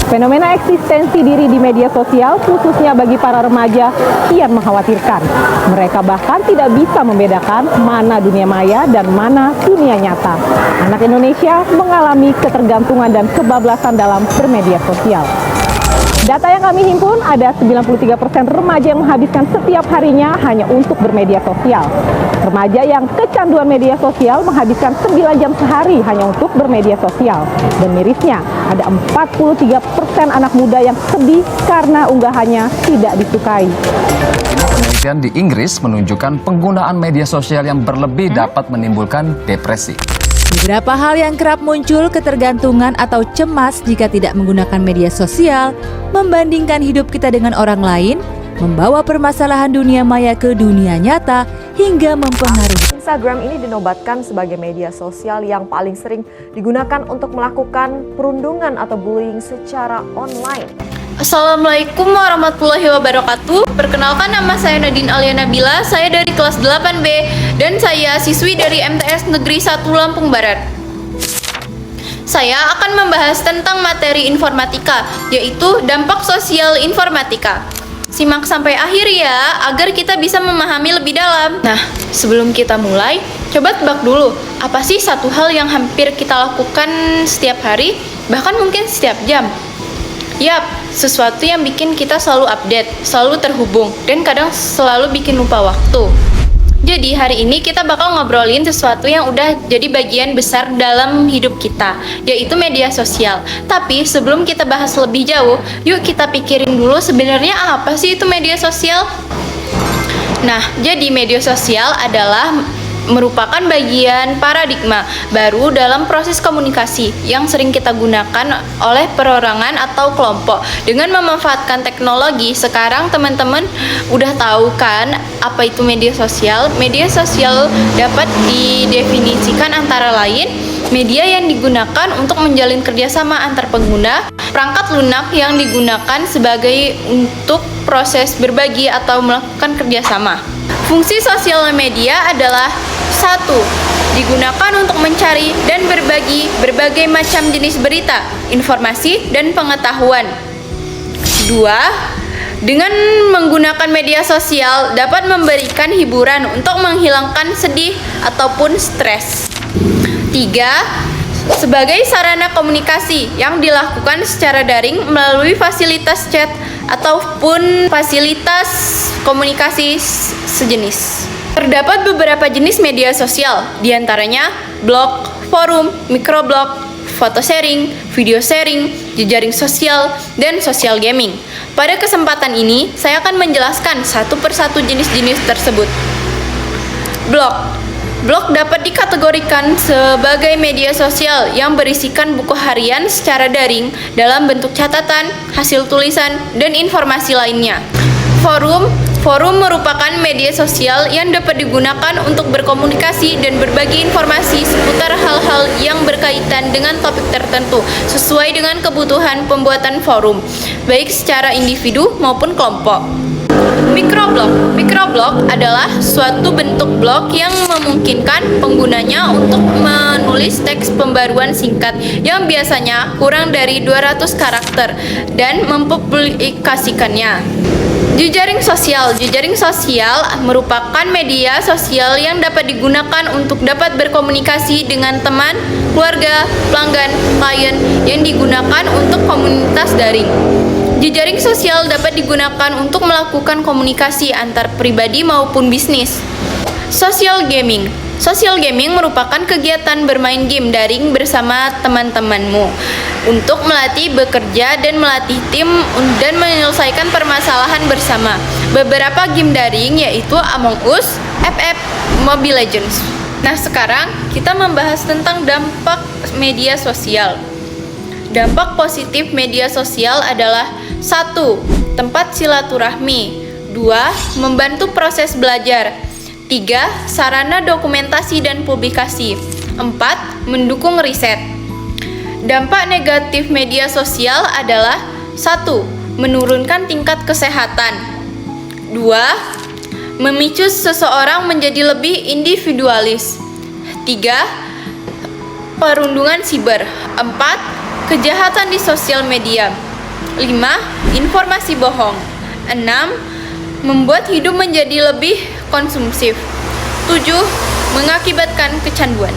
Fenomena eksistensi diri di media sosial, khususnya bagi para remaja, kian mengkhawatirkan. Mereka bahkan tidak bisa membedakan mana dunia maya dan mana dunia nyata. Anak Indonesia mengalami ketergantungan dan kebablasan dalam bermedia sosial. Data yang kami himpun, ada 93% remaja yang menghabiskan setiap harinya hanya untuk bermedia sosial. Remaja yang kecanduan media sosial menghabiskan 9 jam sehari hanya untuk bermedia sosial. Dan mirisnya, ada 43% anak muda yang sedih karena unggahannya tidak disukai. Penelitian di Inggris menunjukkan penggunaan media sosial yang berlebih dapat menimbulkan depresi. Beberapa hal yang kerap muncul ketergantungan atau cemas jika tidak menggunakan media sosial, membandingkan hidup kita dengan orang lain, membawa permasalahan dunia maya ke dunia nyata, hingga mempengaruhi. Instagram ini dinobatkan sebagai media sosial yang paling sering digunakan untuk melakukan perundungan atau bullying secara online. Assalamualaikum warahmatullahi wabarakatuh. Perkenalkan, nama saya Nadine Alia Nabila. Saya dari kelas 8B dan saya siswi dari MTS Negeri 1 Lampung Barat. Saya akan membahas tentang materi informatika, yaitu dampak sosial informatika. Simak sampai akhir ya, agar kita bisa memahami lebih dalam. Nah, sebelum kita mulai, coba tebak dulu, apa sih satu hal yang hampir kita lakukan setiap hari, bahkan mungkin setiap jam? Yap, sesuatu yang bikin kita selalu update, selalu terhubung, dan kadang selalu bikin lupa waktu. Jadi hari ini kita bakal ngobrolin sesuatu yang udah jadi bagian besar dalam hidup kita, yaitu media sosial. Tapi sebelum kita bahas lebih jauh, yuk kita pikirin dulu sebenarnya apa sih itu media sosial? Nah, jadi media sosial adalah merupakan bagian paradigma baru dalam proses komunikasi yang sering kita gunakan oleh perorangan atau kelompok. Dengan memanfaatkan teknologi, sekarang teman-teman udah tahu kan apa itu media sosial? Media sosial dapat didefinisikan antara lain media yang digunakan untuk menjalin kerjasama antar pengguna, perangkat lunak yang digunakan sebagai untuk proses berbagi atau melakukan kerjasama. Fungsi sosial media adalah: 1. Digunakan untuk mencari dan berbagi berbagai macam jenis berita, informasi, dan pengetahuan. 2. Dengan menggunakan media sosial dapat memberikan hiburan untuk menghilangkan sedih ataupun stres. 3. Sebagai sarana komunikasi yang dilakukan secara daring melalui fasilitas chat ataupun fasilitas komunikasi sejenis. Terdapat beberapa jenis media sosial, diantaranya blog, forum, microblog, foto sharing, video sharing, jejaring sosial, dan sosial gaming. Pada kesempatan ini, saya akan menjelaskan satu persatu jenis-jenis tersebut. Blog. Blog dapat dikategorikan sebagai media sosial yang berisikan buku harian secara daring dalam bentuk catatan, hasil tulisan, dan informasi lainnya. Forum merupakan media sosial yang dapat digunakan untuk berkomunikasi dan berbagi informasi seputar hal-hal yang berkaitan dengan topik tertentu sesuai dengan kebutuhan pembuatan forum, baik secara individu maupun kelompok. Microblog adalah suatu bentuk blog yang memungkinkan penggunanya untuk menulis teks pembaruan singkat yang biasanya kurang dari 200 karakter dan mempublikasikannya. Jejaring sosial merupakan media sosial yang dapat digunakan untuk dapat berkomunikasi dengan teman, keluarga, pelanggan, klien yang digunakan untuk komunitas daring. Jejaring sosial dapat digunakan untuk melakukan komunikasi antar pribadi maupun bisnis. Social gaming merupakan kegiatan bermain game daring bersama teman-temanmu untuk melatih bekerja dan melatih tim dan menyelesaikan permasalahan bersama. Beberapa game daring yaitu Among Us, FF, Mobile Legends. Nah, sekarang kita membahas tentang dampak media sosial. Dampak positif media sosial adalah: 1. Tempat silaturahmi. 2. Membantu proses belajar. 3. Sarana dokumentasi dan publikasi. 4. Mendukung riset. Dampak negatif media sosial adalah: 1. Menurunkan tingkat kesehatan. 2. Memicu seseorang menjadi lebih individualis. 3. Perundungan siber. 4. Kejahatan di sosial media. 5. Informasi bohong. 6. Membuat hidup menjadi lebih konsumsif. 7. Mengakibatkan kecanduan.